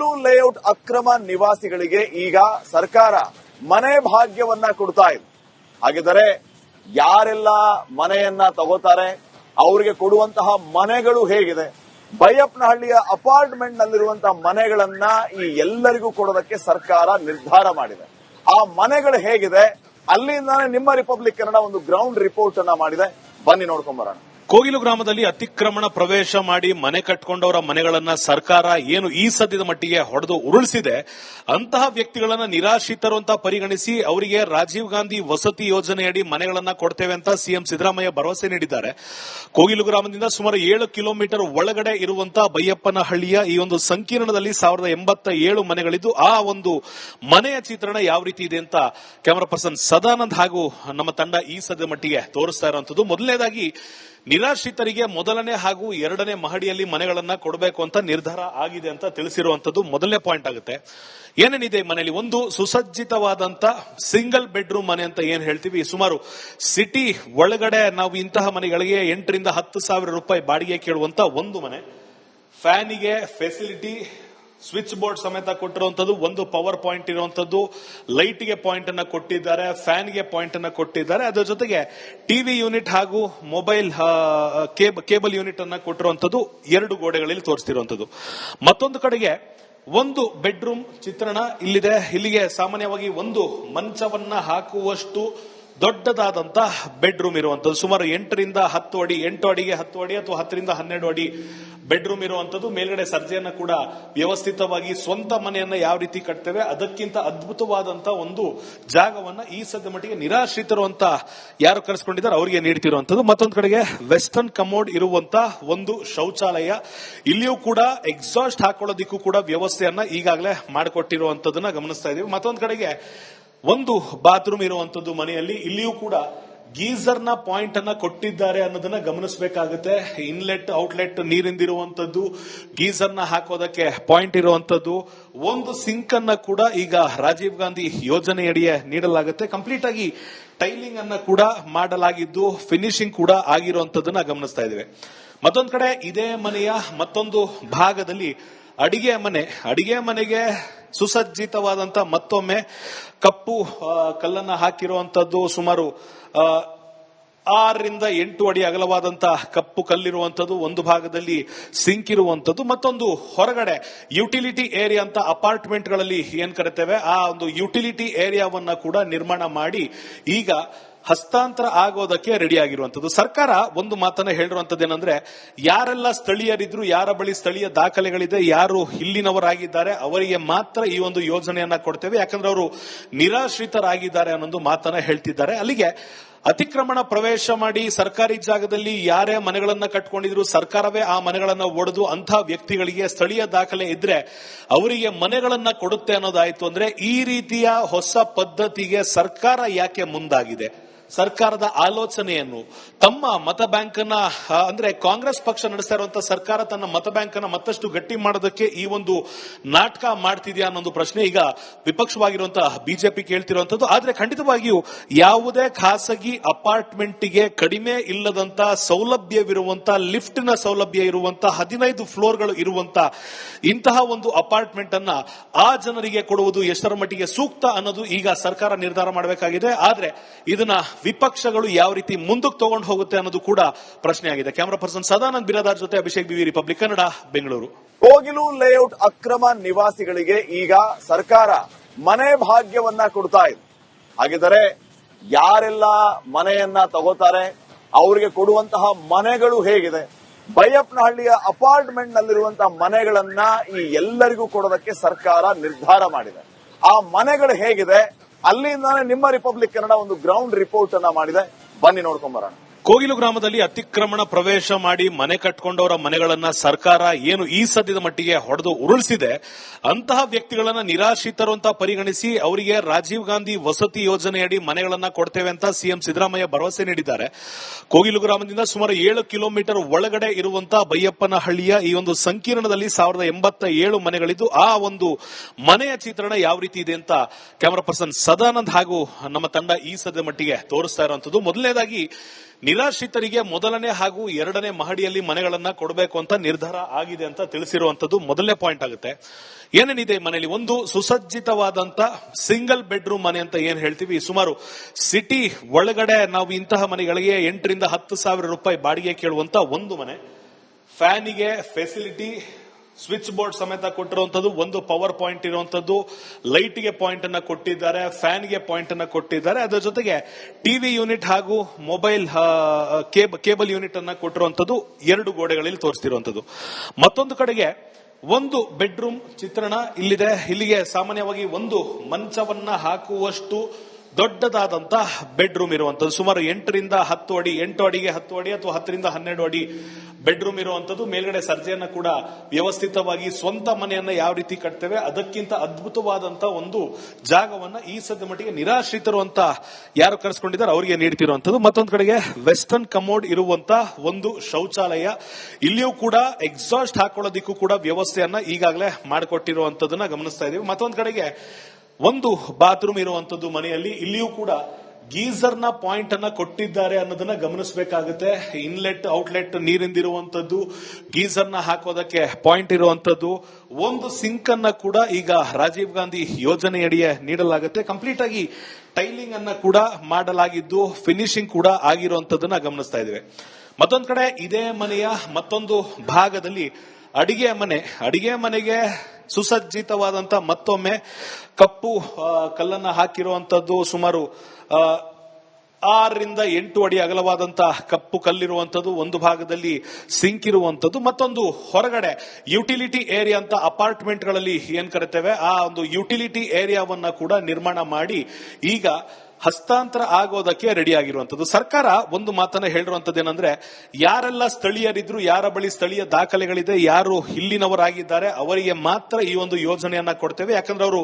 Kogilu layout ಅಕ್ರಮ ನಿವಾಸಿಗಳಿಗೆ ಈಗ ಸರ್ಕಾರ ಮನೆ ಭಾಗ್ಯವನ್ನ ಕೊಡ್ತಾ ಇದೆ. ಹಾಗಿದ್ದರೆ ಯಾರೆಲ್ಲ ಮನೆಯನ್ನ ತಗೋತಾರೆ, ಅವರಿಗೆ ಕೊಡುವಂತಹ ಮನೆಗಳು ಹೇಗಿದೆ, ಬೈಯಪ್ಪನಹಳ್ಳಿಯ ಅಪಾರ್ಟ್ಮೆಂಟ್ ನಲ್ಲಿರುವಂತಹ ಮನೆಗಳನ್ನ ಈ ಎಲ್ಲರಿಗೂ ಕೊಡೋದಕ್ಕೆ ಸರ್ಕಾರ ನಿರ್ಧಾರ ಮಾಡಿದೆ. ಆ ಮನೆಗಳು ಹೇಗಿದೆ, ಅಲ್ಲಿಂದಾನೆ ನಿಮ್ಮ ರಿಪಬ್ಲಿಕ್ ಕನ್ನಡ ಒಂದು ಗ್ರೌಂಡ್ ರಿಪೋರ್ಟ್ ಅನ್ನ ಮಾಡಿದೆ. ಬನ್ನಿ ನೋಡ್ಕೊಂಡ್ ಬರೋಣ. ಕೋಗಿಲು ಗ್ರಾಮದಲ್ಲಿ ಅತಿಕ್ರಮಣ ಪ್ರವೇಶ ಮಾಡಿ ಮನೆ ಕಟ್ಕೊಂಡವರ ಮನೆಗಳನ್ನ ಸರ್ಕಾರ ಏನು ಈ ಸದ್ಯದ ಮಟ್ಟಿಗೆ ಹೊಡೆದು ಉರುಳಿಸಿದೆ, ಅಂತಹ ವ್ಯಕ್ತಿಗಳನ್ನ ನಿರಾಶ್ರಿತರು ಅಂತ ಪರಿಗಣಿಸಿ ಅವರಿಗೆ ರಾಜೀವ್ ಗಾಂಧಿ ವಸತಿ ಯೋಜನೆಯಡಿ ಮನೆಗಳನ್ನ ಕೊಡ್ತೇವೆ ಅಂತ ಸಿಎಂ ಸಿದ್ದರಾಮಯ್ಯ ಭರವಸೆ ನೀಡಿದ್ದಾರೆ. ಕೋಗಿಲು ಗ್ರಾಮದಿಂದ ಸುಮಾರು 7 ಕಿಲೋಮೀಟರ್ ಒಳಗಡೆ ಇರುವಂತಹ ಬೈಯಪ್ಪನಹಳ್ಳಿಯ ಈ ಒಂದು ಸಂಕೀರ್ಣದಲ್ಲಿ 1087 ಮನೆಗಳಿದ್ದು, ಆ ಒಂದು ಮನೆಯ ಚಿತ್ರಣ ಯಾವ ರೀತಿ ಇದೆ ಅಂತ ಕ್ಯಾಮರಾ ಪರ್ಸನ್ ಸದಾನಂದ್ ಹಾಗೂ ನಮ್ಮ ತಂಡ ಈ ಸದ್ಯದ ಮಟ್ಟಿಗೆ ತೋರಿಸ್ತಾ ಇರುವಂತದ್ದು. ಮೊದಲನೇದಾಗಿ ನಿರಾಶ್ರಿತರಿಗೆ ಮೊದಲನೇ ಹಾಗೂ ಎರಡನೇ ಮಹಡಿಯಲ್ಲಿ ಮನೆಗಳನ್ನ ಕೊಡಬೇಕು ಅಂತ ನಿರ್ಧಾರ ಆಗಿದೆ ಅಂತ ತಿಳಿಸಿರುವಂತದ್ದು ಮೊದಲನೇ ಪಾಯಿಂಟ್ ಆಗುತ್ತೆ. ಏನೇನಿದೆ ಮನೆಯಲ್ಲಿ? ಒಂದು ಸುಸಜ್ಜಿತವಾದಂತ ಸಿಂಗಲ್ ಬೆಡ್ರೂಮ್ ಮನೆ ಅಂತ ಏನ್ ಹೇಳ್ತೀವಿ, ಸುಮಾರು ಸಿಟಿ ಒಳಗಡೆ ನಾವು ಇಂತಹ ಮನೆಗಳಿಗೆ 8 ರಿಂದ 10 ಸಾವಿರ ರೂಪಾಯಿ ಬಾಡಿಗೆ ಕೇಳುವಂತ ಒಂದು ಮನೆ, ಫ್ಯಾನಿಗೆ ಫೆಸಿಲಿಟಿ, ಸ್ವಿಚ್ ಬೋರ್ಡ್ ಸಮೇತ ಕೊಟ್ಟಿರುವಂತದ್ದು, ಒಂದು ಪವರ್ ಪಾಯಿಂಟ್ ಇರುವಂತದ್ದು, ಲೈಟ್ಗೆ ಪಾಯಿಂಟ್ ಅನ್ನ ಕೊಟ್ಟಿದ್ದಾರೆ, ಫ್ಯಾನ್ಗೆ ಪಾಯಿಂಟ್ ಅನ್ನ ಕೊಟ್ಟಿದ್ದಾರೆ, ಅದರ ಜೊತೆಗೆ ಟಿವಿ ಯೂನಿಟ್ ಹಾಗೂ ಮೊಬೈಲ್ ಕೇಬಲ್ ಯೂನಿಟ್ ಅನ್ನ ಕೊಟ್ಟಿರುವಂತದ್ದು 2 ಗೋಡೆಗಳಲ್ಲಿ ತೋರಿಸ್ತಿರುವಂತದ್ದು. ಮತ್ತೊಂದು ಕಡೆಗೆ ಒಂದು ಬೆಡ್ರೂಮ್ ಚಿತ್ರಣ ಇಲ್ಲಿದೆ. ಇಲ್ಲಿಗೆ ಸಾಮಾನ್ಯವಾಗಿ ಒಂದು ಮಂಚವನ್ನ ಹಾಕುವಷ್ಟು ದೊಡ್ಡದಾದಂತ ಬೆಡ್ರೂಮ್ ಇರುವಂತದ್ದು, ಸುಮಾರು 8 ರಿಂದ 10 ಅಡಿ, 8 ಅಡಿಗೆ 10 ಅಡಿ ಅಥವಾ 10 ರಿಂದ 12 ಅಡಿ ಬೆಡ್ರೂಮ್ ಇರುವಂತದ್ದು. ಮೇಲ್ಗಡೆ ಸರ್ಜೆಯನ್ನ ಕೂಡ ವ್ಯವಸ್ಥಿತವಾಗಿ ಸ್ವಂತ ಮನೆಯನ್ನ ಯಾವ ರೀತಿ ಕಟ್ತೇವೆ ಅದಕ್ಕಿಂತ ಅದ್ಭುತವಾದಂತ ಒಂದು ಜಾಗವನ್ನ ಈ ಸದ್ಯ ಮಟ್ಟಿಗೆ ನಿರಾಶ್ರಿತರು ಅಂತ ಯಾರು ಕರೆಸ್ಕೊಂಡಿದ್ದಾರೆ ಅವರಿಗೆ ನೀಡ್ತಿರುವಂತದ್ದು. ಮತ್ತೊಂದು ಕಡೆಗೆ ವೆಸ್ಟರ್ನ್ ಕಮೋಡ್ ಇರುವಂತ ಒಂದು ಶೌಚಾಲಯ, ಇಲ್ಲಿಯೂ ಕೂಡ ಎಕ್ಸಾಸ್ಟ್ ಹಾಕೊಳ್ಳೋದಿಕ್ಕೂ ಕೂಡ ವ್ಯವಸ್ಥೆಯನ್ನ ಈಗಾಗಲೇ ಮಾಡಿಕೊಟ್ಟಿರುವಂತದನ್ನ ಗಮನಿಸ್ತಾ ಇದೀವಿ. ಮತ್ತೊಂದು ಕಡೆಗೆ ಒಂದು ಬಾತ್ರೂಮ್ ಇರುವಂತದ್ದು ಮನೆಯಲ್ಲಿ, ಇಲ್ಲಿಯೂ ಕೂಡ ಗೀಸರ್ನ ಪಾಯಿಂಟ್ ಅನ್ನ ಕೊಟ್ಟಿದ್ದಾರೆ ಅನ್ನೋದನ್ನ ಗಮನಿಸಬೇಕಾಗುತ್ತೆ. ಇನ್ಲೆಟ್ ಔಟ್ಲೆಟ್ ನೀರಿಂದಿರುವಂತದ್ದು, ಗೀಸರ್ನ ಹಾಕೋದಕ್ಕೆ ಪಾಯಿಂಟ್ ಇರುವಂತದ್ದು, ಒಂದು ಸಿಂಕ್ ಅನ್ನ ಕೂಡ ಈಗ ರಾಜೀವ್ ಗಾಂಧಿ ಯೋಜನೆಯಡಿಯೇ ನೀಡಲಾಗುತ್ತೆ. ಕಂಪ್ಲೀಟ್ ಆಗಿ ಟೈಲಿಂಗ್ ಅನ್ನ ಕೂಡ ಮಾಡಲಾಗಿದ್ದು ಫಿನಿಶಿಂಗ್ ಕೂಡ ಆಗಿರುವಂತದನ್ನ ಗಮನಿಸ್ತಾ ಇದ್ದೇವೆ. ಮತ್ತೊಂದು ಕಡೆ ಇದೇ ಮನೆಯ ಮತ್ತೊಂದು ಭಾಗದಲ್ಲಿ ಅಡಿಗೆ ಮನೆಗೆ ಸುಸಜ್ಜಿತವಾದಂತ ಮತ್ತೊಮ್ಮೆ ಕಪ್ಪು ಕಲ್ಲನ್ನ ಹಾಕಿರುವಂತದ್ದು, ಸುಮಾರು 6 ರಿಂದ 8 ಅಡಿ ಅಗಲವಾದಂತಹ ಕಪ್ಪು ಕಲ್ಲಿರುವಂತದ್ದು, ಒಂದು ಭಾಗದಲ್ಲಿ ಸಿಂಕ್ ಇರುವಂತದ್ದು, ಮತ್ತೊಂದು ಹೊರಗಡೆ ಯುಟಿಲಿಟಿ ಏರಿಯಾ ಅಂತ ಅಪಾರ್ಟ್ಮೆಂಟ್ ಗಳಲ್ಲಿ ಏನ್ ಕರಿತೇವೆ ಆ ಒಂದು ಯುಟಿಲಿಟಿ ಏರಿಯಾವನ್ನ ಕೂಡ ನಿರ್ಮಾಣ ಮಾಡಿ ಈಗ ಹಸ್ತಾಂತರ ಆಗೋದಕ್ಕೆ ರೆಡಿ ಆಗಿರುವಂತದ್ದು. ಸರ್ಕಾರ ಒಂದು ಮಾತನ್ನ ಹೇಳಿರುವಂತದ್ದು ಏನಂದ್ರೆ, ಯಾರೆಲ್ಲ ಸ್ಥಳೀಯರಿದ್ರು, ಯಾರ ಬಳಿ ಸ್ಥಳೀಯ ದಾಖಲೆಗಳಿದೆ, ಯಾರು ಇಲ್ಲಿನವರಾಗಿದ್ದಾರೆ ಅವರಿಗೆ ಮಾತ್ರ ಈ ಒಂದು ಯೋಜನೆಯನ್ನ ಕೊಡ್ತೇವೆ, ಯಾಕಂದ್ರೆ ಅವರು ನಿರಾಶ್ರಿತರಾಗಿದ್ದಾರೆ ಅನ್ನೊಂದು ಮಾತನ್ನ ಹೇಳ್ತಿದ್ದಾರೆ. ಅಲ್ಲಿಗೆ ಅತಿಕ್ರಮಣ ಪ್ರವೇಶ ಮಾಡಿ ಸರ್ಕಾರಿ ಜಾಗದಲ್ಲಿ ಯಾರೇ ಮನೆಗಳನ್ನ ಕಟ್ಕೊಂಡಿದ್ರು ಸರ್ಕಾರವೇ ಆ ಮನೆಗಳನ್ನ ಒಡೆದು ಅಂತಹ ವ್ಯಕ್ತಿಗಳಿಗೆ ಸ್ಥಳೀಯ ದಾಖಲೆ ಇದ್ರೆ ಅವರಿಗೆ ಮನೆಗಳನ್ನ ಕೊಡುತ್ತೆ ಅನ್ನೋದಾಯ್ತು. ಅಂದ್ರೆ ಈ ರೀತಿಯ ಹೊಸ ಪದ್ಧತಿಗೆ ಸರ್ಕಾರ ಯಾಕೆ ಮುಂದಾಗಿದೆ? ಸರ್ಕಾರದ ಆಲೋಚನೆಯನ್ನು ತಮ್ಮ ಮತ ಬ್ಯಾಂಕ್ ಅನ್ನ ಅಂದ್ರೆ ಕಾಂಗ್ರೆಸ್ ಪಕ್ಷ ನಡೆಸ್ತಾ ಇರುವಂತಹ ಸರ್ಕಾರ ತನ್ನ ಮತ ಬ್ಯಾಂಕ್ ಅನ್ನ ಮತ್ತಷ್ಟು ಗಟ್ಟಿ ಮಾಡೋದಕ್ಕೆ ಈ ಒಂದು ನಾಟಕ ಮಾಡ್ತಿದ್ಯಾ ಅನ್ನೊಂದು ಪ್ರಶ್ನೆ ಈಗ ವಿಪಕ್ಷವಾಗಿರುವಂತಹ ಬಿಜೆಪಿ ಕೇಳ್ತಿರುವಂತದ್ದು. ಆದ್ರೆ ಖಂಡಿತವಾಗಿಯೂ ಯಾವುದೇ ಖಾಸಗಿ ಅಪಾರ್ಟ್ಮೆಂಟ್ಗೆ ಕಡಿಮೆ ಇಲ್ಲದಂತ ಸೌಲಭ್ಯವಿರುವಂತ ಲಿಫ್ಟ್ನ ಸೌಲಭ್ಯ ಇರುವಂತ 15 ಫ್ಲೋರ್ಗಳು ಇರುವಂತ ಇಂತಹ ಒಂದು ಅಪಾರ್ಟ್ಮೆಂಟ್ ಅನ್ನ ಆ ಜನರಿಗೆ ಕೊಡುವುದು ಎಷ್ಟರ ಮಟ್ಟಿಗೆ ಸೂಕ್ತ ಅನ್ನೋದು ಈಗ ಸರ್ಕಾರ ನಿರ್ಧಾರ ಮಾಡಬೇಕಾಗಿದೆ. ಆದ್ರೆ ಇದನ್ನ ವಿಪಕ್ಷಗಳು ಯಾವ ರೀತಿ ಮುಂದಕ್ಕೆ ತಗೊಂಡು ಹೋಗುತ್ತೆ ಅನ್ನೋದು ಕೂಡ ಪ್ರಶ್ನೆ ಆಗಿದೆ. ಕ್ಯಾಮರಾ ಪರ್ಸನ್ ಸದಾನಂದ್ ಬಿರಾದಾರ್ ಜೊತೆ Abhishek BV, republic Kannada, Bengaluru. Kogilu layout ಅಕ್ರಮ ನಿವಾಸಿಗಳಿಗೆ ಈಗ ಸರ್ಕಾರ ಮನೆ ಭಾಗ್ಯವನ್ನ ಕೊಡ್ತಾ ಇದೆ. ಹಾಗಿದ್ದರೆ ಯಾರೆಲ್ಲ ಮನೆಯನ್ನ ತಗೋತಾರೆ, ಅವರಿಗೆ ಕೊಡುವಂತಹ ಮನೆಗಳು ಹೇಗಿದೆ, ಬೈಯಪ್ಪನಹಳ್ಳಿಯ ಅಪಾರ್ಟ್ಮೆಂಟ್ ನಲ್ಲಿರುವಂತಹ ಮನೆಗಳನ್ನ ಈ ಎಲ್ಲರಿಗೂ ಕೊಡೋದಕ್ಕೆ ಸರ್ಕಾರ ನಿರ್ಧಾರ ಮಾಡಿದೆ. ಆ ಮನೆಗಳು ಹೇಗಿದೆ, ಅಲ್ಲಿಂದಾನೆ ನಿಮ್ಮ ರಿಪಬ್ಲಿಕ್ ಕನ್ನಡ ಒಂದು ಗ್ರೌಂಡ್ ರಿಪೋರ್ಟ್ ಅನ್ನ ಮಾಡಿದೆ. ಬನ್ನಿ ನೋಡ್ಕೊಂಡ್ ಬರೋಣ. ಕೋಗಿಲು ಗ್ರಾಮದಲ್ಲಿ ಅತಿಕ್ರಮಣ ಪ್ರವೇಶ ಮಾಡಿ ಮನೆ ಕಟ್ಕೊಂಡವರ ಮನೆಗಳನ್ನ ಸರ್ಕಾರ ಏನು ಈ ಸದ್ಯದ ಮಟ್ಟಿಗೆ ಹೊಡೆದು ಉರುಳಿಸಿದೆ, ಅಂತಹ ವ್ಯಕ್ತಿಗಳನ್ನ ನಿರಾಶ್ರಿತರು ಅಂತ ಪರಿಗಣಿಸಿ ಅವರಿಗೆ ರಾಜೀವ್ ಗಾಂಧಿ ವಸತಿ ಯೋಜನೆಯಡಿ ಮನೆಗಳನ್ನ ಕೊಡ್ತೇವೆ ಅಂತ ಸಿಎಂ ಸಿದ್ದರಾಮಯ್ಯ ಭರವಸೆ ನೀಡಿದ್ದಾರೆ. ಕೋಗಿಲು ಗ್ರಾಮದಿಂದ ಸುಮಾರು 7 ಕಿಲೋಮೀಟರ್ ಒಳಗಡೆ ಇರುವಂತಹ ಬೈಯಪ್ಪನಹಳ್ಳಿಯ ಈ ಒಂದು ಸಂಕೀರ್ಣದಲ್ಲಿ 1087 ಮನೆಗಳಿದ್ದು, ಆ ಒಂದು ಮನೆಯ ಚಿತ್ರಣ ಯಾವ ರೀತಿ ಇದೆ ಅಂತ ಕ್ಯಾಮರಾ ಪರ್ಸನ್ ಸದಾನಂದ್ ಹಾಗೂ ನಮ್ಮ ತಂಡ ಈ ಸದ್ಯದ ಮಟ್ಟಿಗೆ ತೋರಿಸ್ತಾ ಇರುವಂತದ್ದು. ಮೊದಲನೇದಾಗಿ ನಿರಾಶ್ರಿತರಿಗೆ ಮೊದಲನೇ ಹಾಗೂ ಎರಡನೇ ಮಹಡಿಯಲ್ಲಿ ಮನೆಗಳನ್ನ ಕೊಡಬೇಕು ಅಂತ ನಿರ್ಧಾರ ಆಗಿದೆ ಅಂತ ತಿಳಿಸಿರುವಂತದ್ದು ಮೊದಲನೇ ಪಾಯಿಂಟ್ ಆಗುತ್ತೆ. ಏನೇನಿದೆ ಮನೆಯಲ್ಲಿ? ಒಂದು ಸುಸಜ್ಜಿತವಾದಂತ ಸಿಂಗಲ್ ಬೆಡ್ರೂಮ್ ಮನೆ ಅಂತ ಏನ್ ಹೇಳ್ತೀವಿ, ಸುಮಾರು ಸಿಟಿ ಒಳಗಡೆ ನಾವು ಇಂತಹ ಮನೆಗಳಿಗೆ 8,000 ರಿಂದ 10,000 ರೂಪಾಯಿ ಬಾಡಿಗೆ ಕೇಳುವಂತ ಒಂದು ಮನೆ, ಫ್ಯಾನಿಗೆ ಫೆಸಿಲಿಟಿ, ಸ್ವಿಚ್ ಬೋರ್ಡ್ ಸಮೇತ ಕೊಟ್ಟಿರುವಂತದ್ದು, ಒಂದು ಪವರ್ ಪಾಯಿಂಟ್ ಇರುವಂತದ್ದು, ಲೈಟ್ಗೆ ಪಾಯಿಂಟ್ ಅನ್ನ ಕೊಟ್ಟಿದ್ದಾರೆ, ಫ್ಯಾನ್ಗೆ ಪಾಯಿಂಟ್ ಅನ್ನ ಕೊಟ್ಟಿದ್ದಾರೆ, ಅದರ ಜೊತೆಗೆ ಟಿವಿ ಯೂನಿಟ್ ಹಾಗೂ ಮೊಬೈಲ್ ಕೇಬಲ್ ಯೂನಿಟ್ ಅನ್ನ ಕೊಟ್ಟಿರುವಂತದ್ದು 2 ಗೋಡೆಗಳಲ್ಲಿ ತೋರಿಸ್ತಿರುವಂತದ್ದು. ಮತ್ತೊಂದು ಕಡೆಗೆ ಒಂದು ಬೆಡ್ರೂಮ್ ಚಿತ್ರಣ ಇಲ್ಲಿದೆ. ಇಲ್ಲಿಗೆ ಸಾಮಾನ್ಯವಾಗಿ ಒಂದು ಮಂಚವನ್ನ ಹಾಕುವಷ್ಟು ದೊಡ್ಡದಾದಂತ ಬೆಡ್ರೂಮ್ ಇರುವಂತದ್ದು, ಸುಮಾರು 8 ರಿಂದ 10 ಅಡಿ, 8 ಅಡಿಗೆ 10 ಅಡಿ ಅಥವಾ 10 ರಿಂದ 12 ಅಡಿ ಬೆಡ್ರೂಮ್ ಇರುವಂತದ್ದು. ಮೇಲ್ಗಡೆ ಸರ್ಜೆಯನ್ನ ಕೂಡ ವ್ಯವಸ್ಥಿತವಾಗಿ ಸ್ವಂತ ಮನೆಯನ್ನ ಯಾವ ರೀತಿ ಕಟ್ತೇವೆ ಅದಕ್ಕಿಂತ ಅದ್ಭುತವಾದಂತ ಒಂದು ಜಾಗವನ್ನ ಈ ಸದ್ಯ ಮಟ್ಟಿಗೆ ನಿರಾಶ್ರಿತರು ಅಂತ ಯಾರು ಕರೆಸ್ಕೊಂಡಿದ್ದಾರೆ ಅವರಿಗೆ ನೀಡ್ತಿರುವಂತದ್ದು. ಮತ್ತೊಂದು ಕಡೆಗೆ ವೆಸ್ಟರ್ನ್ ಕಮೋಡ್ ಇರುವಂತ ಒಂದು ಶೌಚಾಲಯ, ಇಲ್ಲಿಯೂ ಕೂಡ ಎಕ್ಸಾಸ್ಟ್ ಹಾಕೊಳ್ಳೋದಿಕ್ಕೂ ಕೂಡ ವ್ಯವಸ್ಥೆಯನ್ನ ಈಗಾಗಲೇ ಮಾಡಿಕೊಟ್ಟಿರುವಂತದನ್ನ ಗಮನಿಸ್ತಾ ಇದೀವಿ. ಮತ್ತೊಂದು ಕಡೆಗೆ ಒಂದು ಬಾತ್ರೂಮ್ ಇರುವಂತದ್ದು ಮನೆಯಲ್ಲಿ, ಇಲ್ಲಿಯೂ ಕೂಡ ಗೀಸರ್ ನ ಪಾಯಿಂಟ್ ಅನ್ನ ಕೊಟ್ಟಿದ್ದಾರೆ ಅನ್ನೋದನ್ನ ಗಮನಿಸಬೇಕಾಗುತ್ತೆ. ಇನ್ಲೆಟ್ ಔಟ್ಲೆಟ್ ನೀರಿಂದಿರುವಂತದ್ದು, ಗೀಸರ್ ನ ಹಾಕೋದಕ್ಕೆ ಪಾಯಿಂಟ್ ಇರುವಂತದ್ದು, ಒಂದು ಸಿಂಕ್ ಅನ್ನ ಕೂಡ ಈಗ ರಾಜೀವ್ ಗಾಂಧಿ ಯೋಜನೆಯಡಿಯೇ ನೀಡಲಾಗುತ್ತೆ. ಕಂಪ್ಲೀಟ್ ಆಗಿ ಟೈಲಿಂಗ್ ಅನ್ನ ಕೂಡ ಮಾಡಲಾಗಿದ್ದು ಫಿನಿಶಿಂಗ್ ಕೂಡ ಆಗಿರುವಂತದನ್ನ ಗಮನಿಸ್ತಾ ಇದ್ದೇವೆ. ಮತ್ತೊಂದು ಕಡೆ ಇದೇ ಮನೆಯ ಮತ್ತೊಂದು ಭಾಗದಲ್ಲಿ ಅಡಿಗೆ ಮನೆಗೆ ಸುಸಜ್ಜಿತವಾದಂತ ಮತ್ತೊಮ್ಮೆ ಕಪ್ಪು ಕಲ್ಲನ್ನ ಹಾಕಿರುವಂತದ್ದು, ಸುಮಾರು 6 ರಿಂದ 8 ಅಡಿ ಅಗಲವಾದಂತ ಕಪ್ಪು ಕಲ್ಲಿರುವಂತದ್ದು, ಒಂದು ಭಾಗದಲ್ಲಿ ಸಿಂಕ್ ಇರುವಂತದ್ದು, ಮತ್ತೊಂದು ಹೊರಗಡೆ ಯುಟಿಲಿಟಿ ಏರಿಯಾ ಅಂತ ಅಪಾರ್ಟ್ಮೆಂಟ್ ಗಳಲ್ಲಿ ಏನ್ ಕರಿತೇವೆ ಆ ಒಂದು ಯುಟಿಲಿಟಿ ಏರಿಯಾವನ್ನ ಕೂಡ ನಿರ್ಮಾಣ ಮಾಡಿ ಈಗ ಹಸ್ತಾಂತರ ಆಗೋದಕ್ಕೆ ರೆಡಿ ಆಗಿರುವಂತದ್ದು. ಸರ್ಕಾರ ಒಂದು ಮಾತನ್ನ ಹೇಳಿರುವಂತದ್ದು ಏನಂದ್ರೆ, ಯಾರೆಲ್ಲ ಸ್ಥಳೀಯರಿದ್ರು, ಯಾರ ಬಳಿ ಸ್ಥಳೀಯ ದಾಖಲೆಗಳಿದೆ, ಯಾರು ಇಲ್ಲಿನವರಾಗಿದ್ದಾರೆ ಅವರಿಗೆ ಮಾತ್ರ ಈ ಒಂದು ಯೋಜನೆಯನ್ನ ಕೊಡ್ತೇವೆ, ಯಾಕಂದ್ರೆ ಅವರು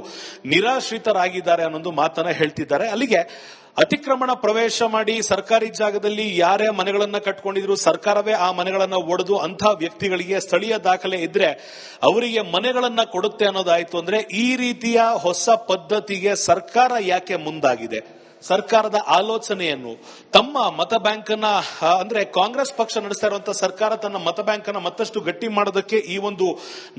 ನಿರಾಶ್ರಿತರಾಗಿದ್ದಾರೆ ಅನ್ನೊಂದು ಮಾತನ್ನ ಹೇಳ್ತಿದ್ದಾರೆ. ಅಲ್ಲಿಗೆ ಅತಿಕ್ರಮಣ ಪ್ರವೇಶ ಮಾಡಿ ಸರ್ಕಾರಿ ಜಾಗದಲ್ಲಿ ಯಾರೇ ಮನೆಗಳನ್ನ ಕಟ್ಕೊಂಡಿದ್ರು ಸರ್ಕಾರವೇ ಆ ಮನೆಗಳನ್ನ ಒಡೆದು ಅಂಥ ವ್ಯಕ್ತಿಗಳಿಗೆ ಸ್ಥಳೀಯ ದಾಖಲೆ ಇದ್ರೆ ಅವರಿಗೆ ಮನೆಗಳನ್ನ ಕೊಡುತ್ತೆ ಅನ್ನೋದಾಯ್ತು ಅಂದ್ರೆ, ಈ ರೀತಿಯ ಹೊಸ ಪದ್ಧತಿಗೆ ಸರ್ಕಾರ ಯಾಕೆ ಮುಂದಾಗಿದೆ? ಸರ್ಕಾರದ ಆಲೋಚನೆಯನ್ನು ತಮ್ಮ ಮತ ಬ್ಯಾಂಕ್ ಅನ್ನ ಅಂದ್ರೆ ಕಾಂಗ್ರೆಸ್ ಪಕ್ಷ ನಡೆಸ್ತಾ ಇರುವಂತಹ ಸರ್ಕಾರ ತನ್ನ ಮತ ಬ್ಯಾಂಕ್ ಅನ್ನ ಮತ್ತಷ್ಟು ಗಟ್ಟಿ ಮಾಡೋದಕ್ಕೆ ಈ ಒಂದು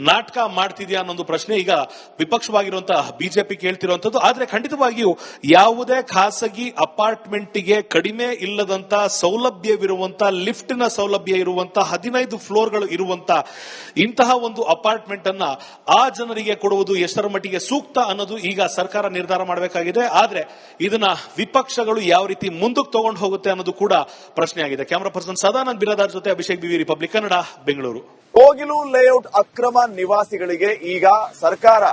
ನಾಟಕ ಮಾಡ್ತಿದ್ಯಾ ಅನ್ನೊಂದು ಪ್ರಶ್ನೆ ಈಗ ವಿಪಕ್ಷವಾಗಿರುವಂತಹ ಬಿಜೆಪಿ ಕೇಳ್ತಿರುವಂತದ್ದು. ಆದ್ರೆ ಖಂಡಿತವಾಗಿಯೂ ಯಾವುದೇ ಖಾಸಗಿ ಅಪಾರ್ಟ್ಮೆಂಟ್ಗೆ ಕಡಿಮೆ ಇಲ್ಲದಂತ ಸೌಲಭ್ಯವಿರುವಂತ, ಲಿಫ್ಟ್ ನ ಸೌಲಭ್ಯ ಇರುವಂತ, 15 ಫ್ಲೋರ್ಗಳು ಇರುವಂತ ಇಂತಹ ಒಂದು ಅಪಾರ್ಟ್ಮೆಂಟ್ ಅನ್ನ ಆ ಜನರಿಗೆ ಕೊಡುವುದು ಎಷ್ಟರ ಮಟ್ಟಿಗೆ ಸೂಕ್ತ ಅನ್ನೋದು ಈಗ ಸರ್ಕಾರ ನಿರ್ಧಾರ ಮಾಡಬೇಕಾಗಿದೆ. ಆದ್ರೆ ಇದನ್ನ ವಿಪಕ್ಷಗಳು ಯಾವ ರೀತಿ ಮುಂದಕ್ಕೆ ತಗೊಂಡು ಹೋಗುತ್ತೆ ಅನ್ನೋದು ಕೂಡ ಪ್ರಶ್ನೆ ಆಗಿದೆ. ಕ್ಯಾಮರಾ ಪರ್ಸನ್ ಸದಾನಂದ್ ಬಿರಾದಾರ್ ಜೊತೆ Abhishek BV, republic Kannada, Bengaluru. Kogilu layout ಅಕ್ರಮ ನಿವಾಸಿಗಳಿಗೆ ಈಗ ಸರ್ಕಾರ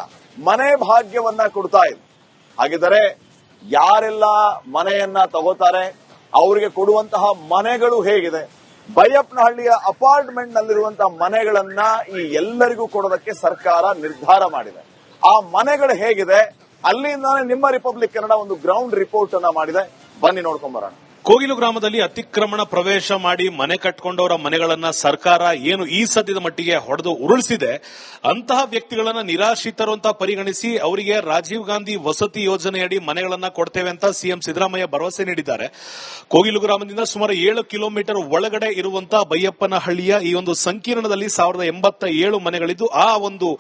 ಮನೆ ಭಾಗ್ಯವನ್ನ ಕೊಡ್ತಾ ಇದೆ. ಹಾಗಿದ್ದರೆ ಯಾರೆಲ್ಲ ಮನೆಯನ್ನ ತಗೋತಾರೆ ಅವರಿಗೆ ಕೊಡುವಂತಹ ಮನೆಗಳು ಹೇಗಿದೆ? ಬೈಯಪ್ಪನಹಳ್ಳಿಯ ಅಪಾರ್ಟ್ಮೆಂಟ್ ನಲ್ಲಿರುವಂತಹ ಮನೆಗಳನ್ನ ಈ ಎಲ್ಲರಿಗೂ ಕೊಡೋದಕ್ಕೆ ಸರ್ಕಾರ ನಿರ್ಧಾರ ಮಾಡಿದೆ. ಆ ಮನೆಗಳು ಹೇಗಿದೆ? ಅಲ್ಲಿಂದಾನೆ ನಿಮ್ಮ ರಿಪಬ್ಲಿಕ್ ಕನ್ನಡ ಒಂದು ಗ್ರೌಂಡ್ ರಿಪೋರ್ಟ್ ಅನ್ನ ಮಾಡಿದೆ. ಬನ್ನಿ ನೋಡ್ಕೊಂಡ್ ಬರೋಣ. ಕೋಗಿಲು ಗ್ರಾಮದಲ್ಲಿ ಅತಿಕ್ರಮಣ ಪ್ರವೇಶ ಮಾಡಿ ಮನೆ ಕಟ್ಕೊಂಡವರ ಮನೆಗಳನ್ನ ಸರ್ಕಾರ ಏನು ಈ ಸದ್ಯದ ಮಟ್ಟಿಗೆ ಹೊಡೆದು ಉರುಳಿಸಿದೆ, ಅಂತಹ ವ್ಯಕ್ತಿಗಳನ್ನ ನಿರಾಶ್ರಿತರು ಅಂತ ಪರಿಗಣಿಸಿ ಅವರಿಗೆ ರಾಜೀವ್ ಗಾಂಧಿ ವಸತಿ ಯೋಜನೆಯಡಿ ಮನೆಗಳನ್ನ ಕೊಡ್ತೇವೆ ಅಂತ ಸಿಎಂ ಸಿದ್ದರಾಮಯ್ಯ ಭರವಸೆ ನೀಡಿದ್ದಾರೆ. ಕೋಗಿಲು ಗ್ರಾಮದಿಂದ ಸುಮಾರು 7 ಕಿಲೋಮೀಟರ್ ಒಳಗಡೆ ಇರುವಂತಹ ಬೈಯಪ್ಪನಹಳ್ಳಿಯ ಈ ಒಂದು ಸಂಕೀರ್ಣದಲ್ಲಿ 1087 ಮನೆಗಳಿದ್ದು, ಆ ಒಂದು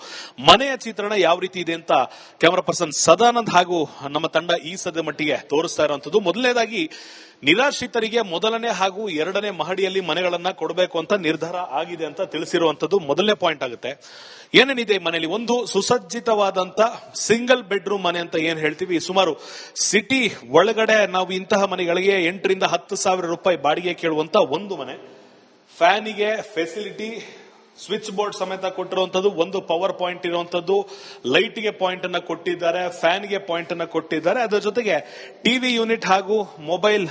ಮನೆಯ ಚಿತ್ರಣ ಯಾವ ರೀತಿ ಇದೆ ಅಂತ ಕ್ಯಾಮರಾ ಪರ್ಸನ್ ಸದಾನಂದ್ ಹಾಗೂ ನಮ್ಮ ತಂಡ ಈ ಸದ್ಯದ ಮಟ್ಟಿಗೆ ತೋರಿಸ್ತಾ ಇರುವಂತದ್ದು. ಮೊದಲನೇದಾಗಿ ನಿರಾಶ್ರಿತರಿಗೆ ಮೊದಲನೇ ಹಾಗೂ ಎರಡನೇ ಮಹಡಿಯಲ್ಲಿ ಮನೆಗಳನ್ನ ಕೊಡಬೇಕು ಅಂತ ನಿರ್ಧಾರ ಆಗಿದೆ ಅಂತ ತಿಳಿಸಿರುವಂತದ್ದು ಮೊದಲನೇ ಪಾಯಿಂಟ್ ಆಗುತ್ತೆ. ಏನೇನಿದೆ ಮನೆಯಲ್ಲಿ? ಒಂದು ಸುಸಜ್ಜಿತವಾದಂತ ಸಿಂಗಲ್ ಬೆಡ್ರೂಮ್ ಮನೆ ಅಂತ ಏನ್ ಹೇಳ್ತೀವಿ, ಸುಮಾರು ಸಿಟಿ ಒಳಗಡೆ ನಾವು ಇಂತಹ ಮನೆಗಳಿಗೆ 8,000 ರಿಂದ 10,000 ರೂಪಾಯಿ ಬಾಡಿಗೆ ಕೇಳುವಂತ ಒಂದು ಮನೆ, ಫ್ಯಾನಿಗೆ ಫೆಸಿಲಿಟಿ, ಸ್ವಿಚ್ ಬೋರ್ಡ್ ಸಮೇತ ಕೊಟ್ಟಿರುವಂತದ್ದು, ಒಂದು ಪವರ್ ಪಾಯಿಂಟ್ ಇರುವಂತದ್ದು, ಲೈಟ್ಗೆ ಪಾಯಿಂಟ್ ಅನ್ನ ಕೊಟ್ಟಿದ್ದಾರೆ, ಫ್ಯಾನ್ಗೆ ಪಾಯಿಂಟ್ ಅನ್ನ ಕೊಟ್ಟಿದ್ದಾರೆ, ಅದರ ಜೊತೆಗೆ ಟಿವಿ ಯೂನಿಟ್ ಹಾಗೂ ಮೊಬೈಲ್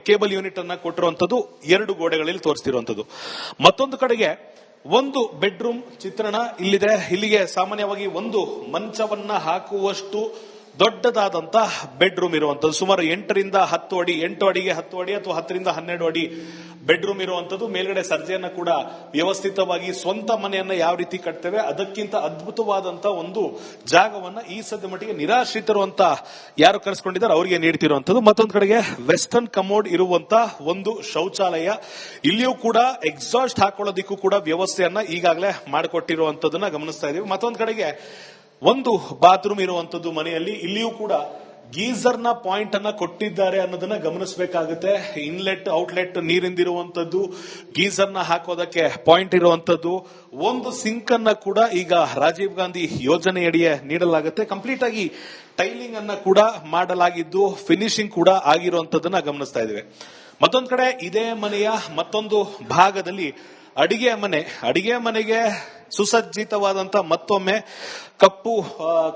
ಕೇಬಲ್ ಯೂನಿಟ್ ಅನ್ನ ಕೊಟ್ಟಿರುವಂತದ್ದು 2 ಗೋಡೆಗಳಲ್ಲಿ ತೋರಿಸ್ತಿರುವಂತದ್ದು. ಮತ್ತೊಂದು ಕಡೆಗೆ ಒಂದು ಬೆಡ್ರೂಮ್ ಚಿತ್ರಣ ಇಲ್ಲಿದೆ. ಇಲ್ಲಿಗೆ ಸಾಮಾನ್ಯವಾಗಿ ಒಂದು ಮಂಚವನ್ನ ಹಾಕುವಷ್ಟು ದೊಡ್ಡದಾದಂತಹ ಬೆಡ್ರೂಮ್ ಇರುವಂತದ್ದು, ಸುಮಾರು 8 ರಿಂದ 10 ಅಡಿ, 8 ಅಡಿಗೆ 10 ಅಡಿ ಅಥವಾ 10 ರಿಂದ 12 ಅಡಿ ಬೆಡ್ರೂಮ್ ಇರುವಂತದ್ದು, ಮೇಲ್ಗಡೆ ಸರ್ಜೆಯನ್ನ ಕೂಡ ವ್ಯವಸ್ಥಿತವಾಗಿ ಸ್ವಂತ ಮನೆಯನ್ನ ಯಾವ ರೀತಿ ಕಟ್ತೇವೆ ಅದಕ್ಕಿಂತ ಅದ್ಭುತವಾದಂತ ಒಂದು ಜಾಗವನ್ನ ಈ ಸದ್ಯ ಮಟ್ಟಿಗೆ ನಿರಾಶ್ರಿತರು ಅಂತ ಯಾರು ಕರೆಸ್ಕೊಂಡಿದ್ದಾರೆ ಅವರಿಗೆ ನೀಡ್ತಿರುವಂತದ್ದು. ಮತ್ತೊಂದು ಕಡೆಗೆ ವೆಸ್ಟರ್ನ್ ಕಮೋಡ್ ಇರುವಂತ ಒಂದು ಶೌಚಾಲಯ, ಇಲ್ಲಿಯೂ ಕೂಡ ಎಕ್ಸಾಸ್ಟ್ ಹಾಕೊಳ್ಳೋದಿಕ್ಕೂ ಕೂಡ ವ್ಯವಸ್ಥೆಯನ್ನ ಈಗಾಗಲೇ ಮಾಡಿಕೊಟ್ಟಿರುವಂತದನ್ನ ಗಮನಿಸ್ತಾ ಇದೀವಿ. ಮತ್ತೊಂದು ಕಡೆಗೆ ಒಂದು ಬಾತ್ರೂಮ್ ಇರುವಂತದ್ದು ಮನೆಯಲ್ಲಿ, ಇಲ್ಲಿಯೂ ಕೂಡ ಗೀಸರ್ ನ ಪಾಯಿಂಟ್ ಅನ್ನ ಕೊಟ್ಟಿದ್ದಾರೆ ಅನ್ನೋದನ್ನ ಗಮನಿಸಬೇಕಾಗುತ್ತೆ. ಇನ್ಲೆಟ್ ಔಟ್ಲೆಟ್ ನೀರಿಂದಿರುವಂತದ್ದು, ಗೀಸರ್ ನ ಹಾಕೋದಕ್ಕೆ ಪಾಯಿಂಟ್ ಇರುವಂತದ್ದು, ಒಂದು ಸಿಂಕ್ ಅನ್ನ ಕೂಡ ಈಗ ರಾಜೀವ್ ಗಾಂಧಿ ಯೋಜನೆಯಡಿಯೇ ನೀಡಲಾಗುತ್ತೆ. ಕಂಪ್ಲೀಟ್ ಆಗಿ ಟೈಲಿಂಗ್ ಅನ್ನ ಕೂಡ ಮಾಡಲಾಗಿದ್ದು ಫಿನಿಶಿಂಗ್ ಕೂಡ ಆಗಿರುವಂತದನ್ನ ಗಮನಿಸ್ತಾ ಇದ್ದೇವೆ. ಮತ್ತೊಂದು ಕಡೆ ಇದೇ ಮನೆಯ ಮತ್ತೊಂದು ಭಾಗದಲ್ಲಿ ಅಡಿಗೆ ಮನೆಗೆ ಸುಸಜ್ಜಿತವಾದಂತ ಮತ್ತೊಮ್ಮೆ ಕಪ್ಪು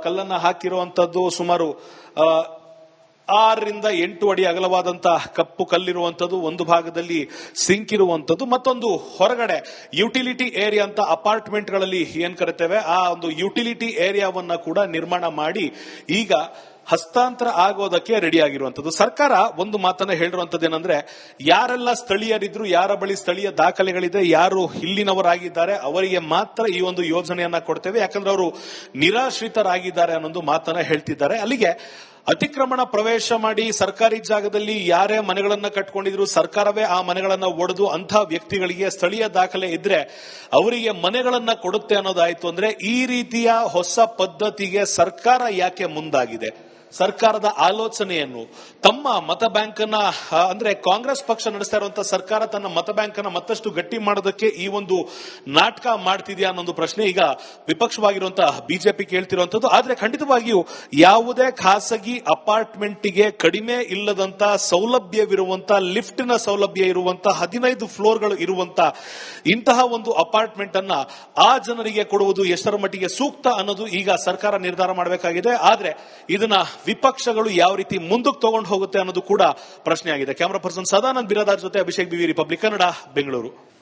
ಕಲ್ಲನ್ನ ಹಾಕಿರುವಂತದ್ದು, ಸುಮಾರು 6 ರಿಂದ 8 ಅಡಿ ಅಗಲವಾದಂತಹ ಕಪ್ಪು ಕಲ್ಲಿರುವಂತದ್ದು, ಒಂದು ಭಾಗದಲ್ಲಿ ಸಿಂಕ್ ಇರುವಂತದ್ದು, ಮತ್ತೊಂದು ಹೊರಗಡೆ ಯುಟಿಲಿಟಿ ಏರಿಯಾ ಅಂತ ಅಪಾರ್ಟ್ಮೆಂಟ್ ಗಳಲ್ಲಿ ಏನ್ ಕರಿತೇವೆ ಆ ಒಂದು ಯುಟಿಲಿಟಿ ಏರಿಯಾವನ್ನ ಕೂಡ ನಿರ್ಮಾಣ ಮಾಡಿ ಈಗ ಹಸ್ತಾಂತರ ಆಗೋದಕ್ಕೆ ರೆಡಿ ಆಗಿರುವಂತದ್ದು. ಸರ್ಕಾರ ಒಂದು ಮಾತನ್ನ ಹೇಳಿರುವಂತದ್ದು ಏನಂದ್ರೆ, ಯಾರೆಲ್ಲ ಸ್ಥಳೀಯರಿದ್ರು, ಯಾರ ಬಳಿ ಸ್ಥಳೀಯ ದಾಖಲೆಗಳಿದೆ, ಯಾರು ಇಲ್ಲಿನವರಾಗಿದ್ದಾರೆ ಅವರಿಗೆ ಮಾತ್ರ ಈ ಒಂದು ಯೋಜನೆಯನ್ನ ಕೊಡ್ತೇವೆ, ಯಾಕಂದ್ರೆ ಅವರು ನಿರಾಶ್ರಿತರಾಗಿದ್ದಾರೆ ಅನ್ನೊಂದು ಮಾತನ್ನ ಹೇಳ್ತಿದ್ದಾರೆ. ಅಲ್ಲಿಗೆ ಅತಿಕ್ರಮಣ ಪ್ರವೇಶ ಮಾಡಿ ಸರ್ಕಾರಿ ಜಾಗದಲ್ಲಿ ಯಾರೇ ಮನೆಗಳನ್ನ ಕಟ್ಕೊಂಡಿದ್ರು ಸರ್ಕಾರವೇ ಆ ಮನೆಗಳನ್ನ ಒಡೆದು ಅಂಥ ವ್ಯಕ್ತಿಗಳಿಗೆ ಸ್ಥಳೀಯ ದಾಖಲೆ ಇದ್ರೆ ಅವರಿಗೆ ಮನೆಗಳನ್ನ ಕೊಡುತ್ತೆ ಅನ್ನೋದಾಯ್ತು ಅಂದ್ರೆ, ಈ ರೀತಿಯ ಹೊಸ ಪದ್ಧತಿಗೆ ಸರ್ಕಾರ ಯಾಕೆ ಮುಂದಾಗಿದೆ? ಸರ್ಕಾರದ ಆಲೋಚನೆಯನ್ನು ತಮ್ಮ ಮತ ಬ್ಯಾಂಕ್ ಅನ್ನ ಅಂದ್ರೆ ಕಾಂಗ್ರೆಸ್ ಪಕ್ಷ ನಡೆಸ್ತಾ ಇರುವಂತಹ ಸರ್ಕಾರ ತನ್ನ ಮತ ಬ್ಯಾಂಕ್ ಅನ್ನ ಮತ್ತಷ್ಟು ಗಟ್ಟಿ ಮಾಡೋದಕ್ಕೆ ಈ ಒಂದು ನಾಟಕ ಮಾಡ್ತಿದ್ಯಾ ಅನ್ನೊಂದು ಪ್ರಶ್ನೆ ಈಗ ವಿಪಕ್ಷವಾಗಿರುವಂತಹ ಬಿಜೆಪಿ ಕೇಳ್ತಿರುವಂತದ್ದು. ಆದ್ರೆ ಖಂಡಿತವಾಗಿಯೂ ಯಾವುದೇ ಖಾಸಗಿ ಅಪಾರ್ಟ್ಮೆಂಟ್ಗೆ ಕಡಿಮೆ ಇಲ್ಲದಂತ ಸೌಲಭ್ಯವಿರುವಂತ, ಲಿಫ್ಟಿನ ಸೌಲಭ್ಯ ಇರುವಂತ, 15 ಫ್ಲೋರ್ಗಳು ಇರುವಂತ ಇಂತಹ ಒಂದು ಅಪಾರ್ಟ್ಮೆಂಟ್ ಅನ್ನ ಆ ಜನರಿಗೆ ಕೊಡುವುದು ಎಷ್ಟರ ಮಟ್ಟಿಗೆ ಸೂಕ್ತ ಅನ್ನೋದು ಈಗ ಸರ್ಕಾರ ನಿರ್ಧಾರ ಮಾಡಬೇಕಾಗಿದೆ. ಆದ್ರೆ ಇದನ್ನ ವಿಪಕ್ಷಗಳು ಯಾವ ರೀತಿ ಮುಂದಕ್ಕೆ ತಗೊಂಡು ಹೋಗುತ್ತೆ ಅನ್ನೋದು ಕೂಡ ಪ್ರಶ್ನೆ ಆಗಿದೆ. ಕ್ಯಾಮರಾ ಪರ್ಸನ್ ಸದಾನಂದ್ ಬಿರಾದಾರ್ ಜೊತೆ ಅಭಿಷೇಕ್ ಬಿವಿ, ರಿಪಬ್ಲಿಕ್ ಕನ್ನಡ, ಬೆಂಗಳೂರು.